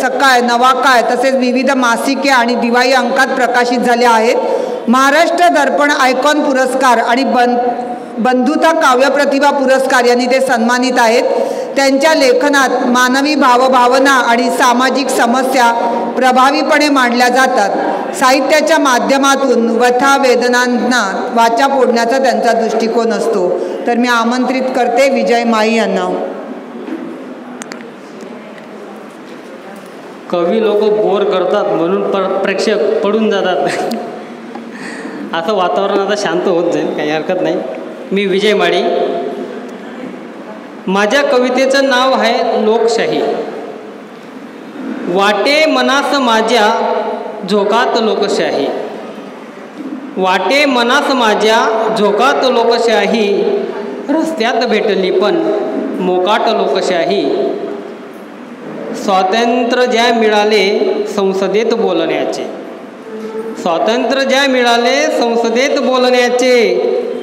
सकाळ, नवाकाळ तसेच विविध मासिके आणि दिवाळी अंकात प्रकाशित झाले आहेत. महाराष्ट्र दर्पण आयकॉन पुरस्कार आणि बंधुता काव्यप्रतिभा पुरस्कार यांनी ते सन्मानित आहेत. त्यांच्या लेखनात मानवी भावभावना आणि सामाजिक समस्या प्रभावीपणे मांडल्या जातात. साहित्याच्या माध्यमातून व्यथा वेदनांना वाचा फोडण्याचा त्यांचा दृष्टिकोन असतो. तर मी आमंत्रित करते विजय माळी यांना. कवी लोक बोर करतात म्हणून प्रेक्षक पडून जातात असं वातावरण आता शांत होत जाईल, काही हरकत नाही. मी विजय माळी. माझ्या कवितेचं नाव आहे लोकशाही. वाटे मनास माझ्या झोकात लोकशाही, वाटे मनास माझ्या झोकात लोकशाही, रस्त्यात भेटली पण मोकाट लोकशाही. स्वातंत्र्य ज्या मिळाले संसदेत बोलण्याचे, स्वातंत्र्य ज्या मिळाले संसदेत बोलण्याचे,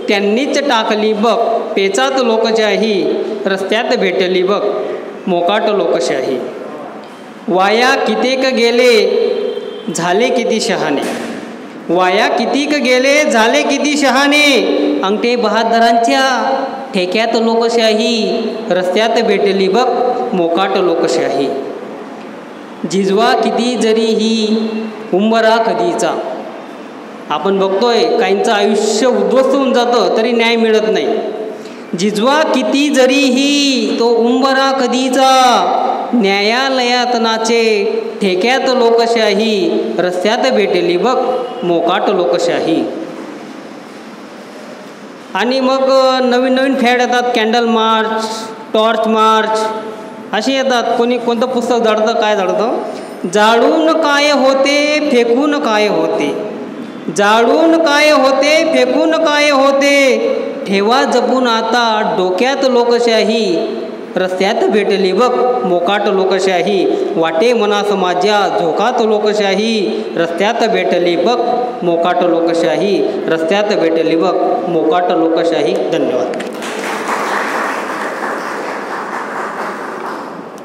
त्यांनीच टाकली बघ पेचात लोकशाही, रस्त्यात भेटली बघ मोकाट लोकशाही. वाया कितीक गेले झाले किती शहाणे, वाया कितीक गेले झाले किती शहाणे, अंगठे बहादरांच्या ठेक्यात लोकशाही, रस्त्यात भेटली बघ मोकाट लोकशाही. जिजवा किती जरी ही उंबरा कधीचा, आपण बघतोय काहींचं आयुष्य उद्ध्वस्त होऊन जातं तरी न्याय मिळत नाही. जिजवा किती जरी ही तो उंबरा कधीचा, न्यायालयात नाचे ठेक्यात लोकशाही, रस्त्यात भेटली बघ मोकाट लोकशाही. आणि मग नवीन नवीन फॅड येतात, कॅन्डल मार्च, टॉर्च मार्च अशी येतात. कोणी कोणतं पुस्तक जाळतं, काय जाळतं, जाळून काय होते फेकून काय होते, जाळून काय होते फेकून काय होते, ठेवा जपून आता डोक्यात लोकशाही, रस्त्यात भेटली बघ मोकाट लोकशाही. वाटे मनास माझ्या झोकात लोकशाही, रस्त्यात भेटली बघ मोकाट लोकशाही, रस्त्यात भेटली बघ मोकाट लोकशाही. धन्यवाद.